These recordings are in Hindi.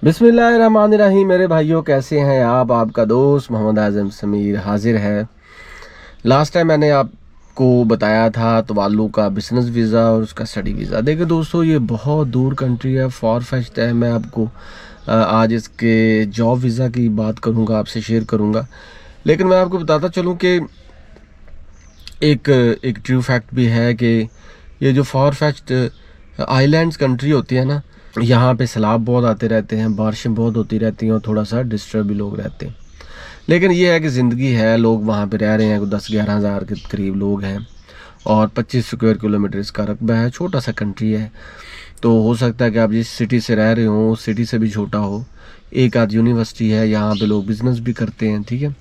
बिस्मिल्लाहिर्रहमानिर्रहीम। मेरे भाइयों, कैसे हैं आप? आपका दोस्त मोहम्मद आज़म समीर हाजिर है। लास्ट टाइम मैंने आपको बताया था तवाल्लु का बिज़नेस वीज़ा और उसका स्टडी वीज़ा। देखिए दोस्तों, ये बहुत दूर कंट्री है, फार फेच्ड है। मैं आपको आज इसके जॉब वीज़ा की बात करूंगा, आपसे शेयर करूंगा। लेकिन मैं आपको बताता चलूं कि एक एक ट्रू फैक्ट भी है कि ये जो फार फेच्ड आइलैंड्स कंट्री होती है ना, यहाँ पे सैलाब बहुत आते रहते हैं, बारिशें बहुत होती रहती हैं और थोड़ा सा डिस्टर्ब भी लोग रहते हैं। लेकिन ये है कि ज़िंदगी है, लोग वहाँ पे रह रहे हैं। 10-11 हज़ार के करीब लोग हैं और 25 स्क्वायर किलोमीटर इसका रकबा है। छोटा सा कंट्री है, तो हो सकता है कि आप जिस सिटी से रह रहे हो उस सिटी से भी छोटा हो। एक आध यूनिवर्सिटी है, यहाँ पे लोग बिज़नेस भी करते हैं, ठीक है।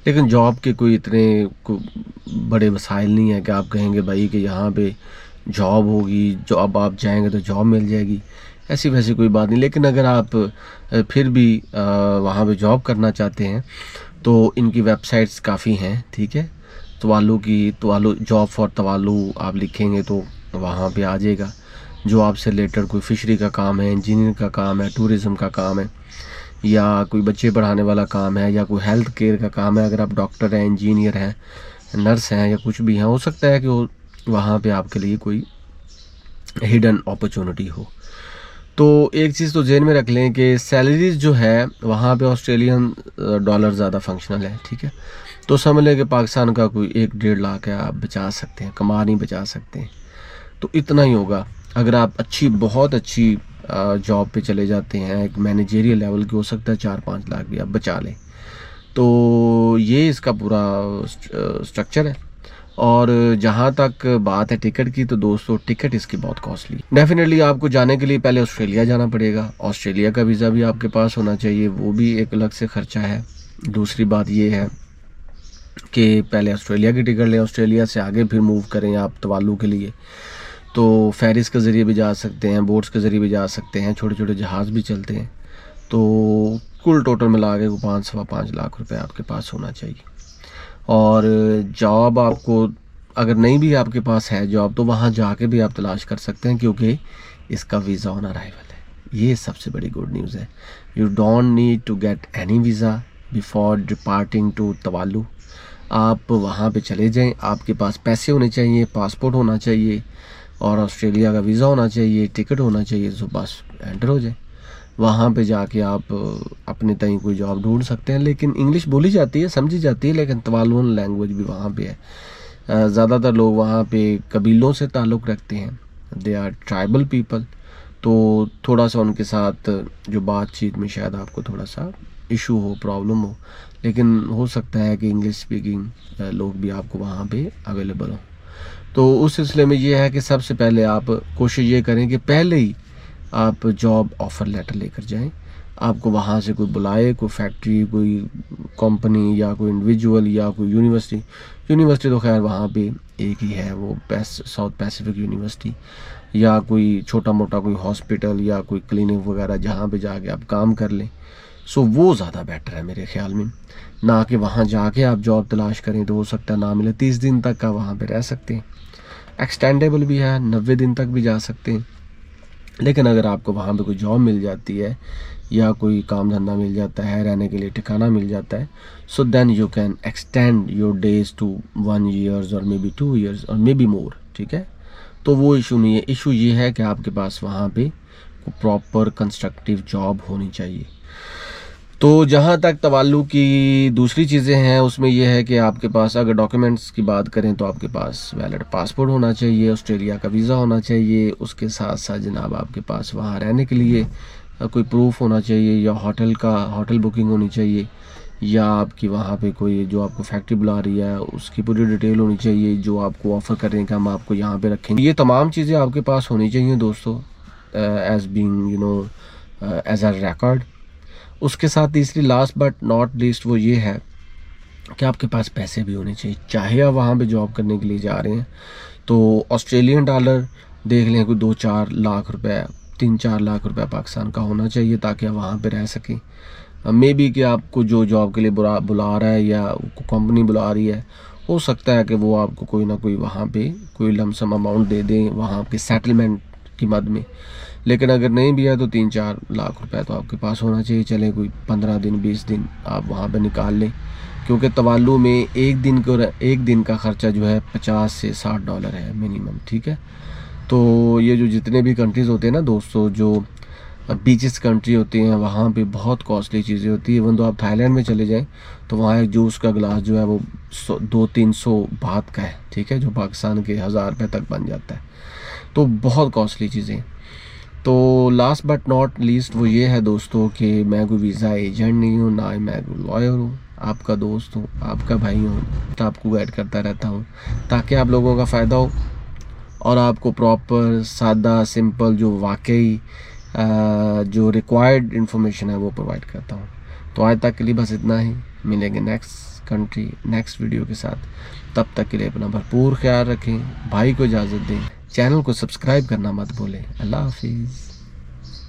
लेकिन जॉब के कोई इतने बड़े वसाइल नहीं है कि आप कहेंगे भाई कि यहाँ पे जॉब होगी, जॉब आप जाएंगे तो जॉब मिल जाएगी, ऐसी वैसी कोई बात नहीं। लेकिन अगर आप फिर भी वहाँ पे जॉब करना चाहते हैं तो इनकी वेबसाइट्स काफ़ी हैं, ठीक है। तवाल्लु जॉब फॉर तवाल्लु आप लिखेंगे तो वहाँ पे आ जाएगा। जो आपसे रिलेटेड कोई फिशरी का काम है, इंजीनियरिंग का काम है, टूरिज़म का काम है, या कोई बच्चे पढ़ाने वाला काम है, या कोई हेल्थ केयर का काम है। अगर आप डॉक्टर हैं, इंजीनियर हैं, नर्स हैं या कुछ भी हैं, हो सकता है कि वहाँ पे आपके लिए कोई हिडन अपॉर्चुनिटी हो। तो एक चीज़ तो जेन में रख लें कि सैलरीज जो है वहाँ पे ऑस्ट्रेलियन डॉलर ज़्यादा फंक्शनल है, ठीक है। तो समझ लें कि पाकिस्तान का कोई 1-1.5 लाख है, आप बचा सकते हैं, कमा नहीं बचा सकते हैं, तो इतना ही होगा। अगर आप बहुत अच्छी जॉब पे चले जाते हैं, एक मैनेजेरियल लेवल की, हो सकता है 4-5 लाख भी आप बचा लें। तो ये इसका पूरा स्ट्रक्चर है। और जहाँ तक बात है टिकट की, तो दोस्तों टिकट इसकी बहुत कॉस्टली है। डेफिनेटली आपको जाने के लिए पहले ऑस्ट्रेलिया जाना पड़ेगा। ऑस्ट्रेलिया का वीज़ा भी आपके पास होना चाहिए, वो भी एक अलग से ख़र्चा है। दूसरी बात ये है कि पहले ऑस्ट्रेलिया की टिकट लें, ऑस्ट्रेलिया से आगे फिर मूव करें आप तवाल्लु के लिए। तो फेरिस के ज़रिए भी जा सकते हैं, बोट्स के ज़रिए भी जा सकते हैं, छोटे छोटे जहाज़ भी चलते हैं। तो कुल टोटल मिला के 5-5 लाख रुपए आपके पास होना चाहिए। और जॉब आपको अगर नहीं भी आपके पास है जॉब, तो वहाँ जाके भी आप तलाश कर सकते हैं, क्योंकि इसका वीज़ा ऑन अराइवल है। ये सबसे बड़ी गुड न्यूज़ है। You don't need to get any visa before departing to Tuvalu. आप वहाँ पे चले जाएं, आपके पास पैसे होने चाहिए, पासपोर्ट होना चाहिए और ऑस्ट्रेलिया का वीज़ा होना चाहिए, टिकट होना चाहिए, तो बस एंटर हो जाए। वहाँ पे जाके आप अपने तय कोई जॉब ढूंढ सकते हैं। लेकिन इंग्लिश बोली जाती है, समझी जाती है, लेकिन तवालुन लैंग्वेज भी वहाँ पे है। ज़्यादातर लोग वहाँ पे कबीलों से ताल्लुक़ रखते हैं, दे आर ट्राइबल पीपल। तो थोड़ा सा उनके साथ जो बातचीत में शायद आपको थोड़ा सा इशू हो, प्रॉब्लम हो, लेकिन हो सकता है कि इंग्लिश स्पीकिंग लोग भी आपको वहाँ पे अवेलेबल हो। तो उस सिलसिले में ये है कि सबसे पहले आप कोशिश ये करें कि पहले ही आप जॉब ऑफ़र लेटर लेकर जाएं। आपको वहाँ से कोई बुलाए, कोई फैक्ट्री, कोई कंपनी या कोई इंडिविजुअल या कोई यूनिवर्सिटी तो खैर वहाँ पे एक ही है, वो साउथ पैसिफिक यूनिवर्सिटी, या कोई छोटा मोटा कोई हॉस्पिटल या कोई क्लिनिक वगैरह, जहाँ पे जाके आप काम कर लें। सो वो ज़्यादा बेटर है मेरे ख्याल में, ना कि वहाँ जाके आप जॉब तलाश करें तो हो सकता है ना मिले। 30 दिन तक का वहाँ पे रह सकते हैं, एक्सटेंडेबल भी है, 90 दिन तक भी जा सकते हैं। लेकिन अगर आपको वहाँ पे कोई जॉब मिल जाती है या कोई काम धंधा मिल जाता है, रहने के लिए ठिकाना मिल जाता है, so then you can extend your days to 1 year और मे बी 2 ईयर्स और मे बी मोर, ठीक है। तो वो इशू नहीं है। इशू ये है कि आपके पास वहाँ पे प्रॉपर कंस्ट्रक्टिव जॉब होनी चाहिए। तो जहाँ तक तवाल्लु की दूसरी चीज़ें हैं, उसमें यह है कि आपके पास अगर डॉक्यूमेंट्स की बात करें तो आपके पास वैलिड पासपोर्ट होना चाहिए, ऑस्ट्रेलिया का वीज़ा होना चाहिए, उसके साथ साथ जनाब आपके पास वहाँ रहने के लिए कोई प्रूफ होना चाहिए, या होटल बुकिंग होनी चाहिए, या आपकी वहाँ पे कोई जो आपको फैक्ट्री बुला रही है उसकी पूरी डिटेल होनी चाहिए, जो आपको ऑफ़र कर रहे हैं कि हम आपको यहाँ पे रखेंगे। ये तमाम चीज़ें आपके पास होनी चाहिए दोस्तों, as being as a record. उसके साथ तीसरी लास्ट बट नॉट लीस्ट वो ये है कि आपके पास पैसे भी होने चाहिए। चाहे आप वहाँ पे जॉब करने के लिए जा रहे हैं तो ऑस्ट्रेलियन डॉलर देख लें, कोई 2-4 लाख रुपए, 3-4 लाख रुपए पाकिस्तान का होना चाहिए, ताकि आप वहाँ पे रह सकें। मे बी कि आपको जो जॉब के लिए बुला रहा है या कंपनी बुला रही है, हो सकता है कि वो आपको कोई ना कोई वहाँ पे कोई लमसम अमाउंट दे दें वहाँ पे सेटलमेंट की मद में, लेकिन अगर नहीं भी है तो 3-4 लाख रुपए तो आपके पास होना चाहिए। चले कोई 15 दिन 20 दिन आप वहाँ पे निकाल लें, क्योंकि तवालु में एक दिन का ख़र्चा जो है $50 से $60 है मिनिमम, ठीक है। तो ये जो जितने भी कंट्रीज़ होते हैं ना दोस्तों, जो बीचेस कंट्री होती हैं, वहाँ पे बहुत कॉस्टली चीज़ें होती है। इवन तो आप थाईलैंड में चले जाएं तो वहाँ एक जूस का गिलास जो है वो 200-300 बात का है, ठीक है, जो पाकिस्तान के 1000 रुपये तक बन जाता है। तो बहुत कॉस्टली चीज़ें। तो लास्ट बट नॉट लीस्ट वो ये है दोस्तों कि मैं कोई वीज़ा एजेंट नहीं हूँ, ना ही मैं कोई लॉयर हूँ, आपका दोस्त हूँ, आपका भाई हूँ, तो आपको गाइड करता रहता हूँ ताकि आप लोगों का फ़ायदा हो और आपको प्रॉपर सादा सिंपल जो वाकई जो रिक्वायर्ड इन्फॉर्मेशन है वो प्रोवाइड करता हूँ। तो आज तक के लिए बस इतना ही। मिलेंगे नेक्स्ट कंट्री नेक्स्ट वीडियो के साथ। तब तक के लिए अपना भरपूर ख्याल रखें, भाई को इजाज़त दें, चैनल को सब्सक्राइब करना मत भूलें। अल्लाह हाफिज़।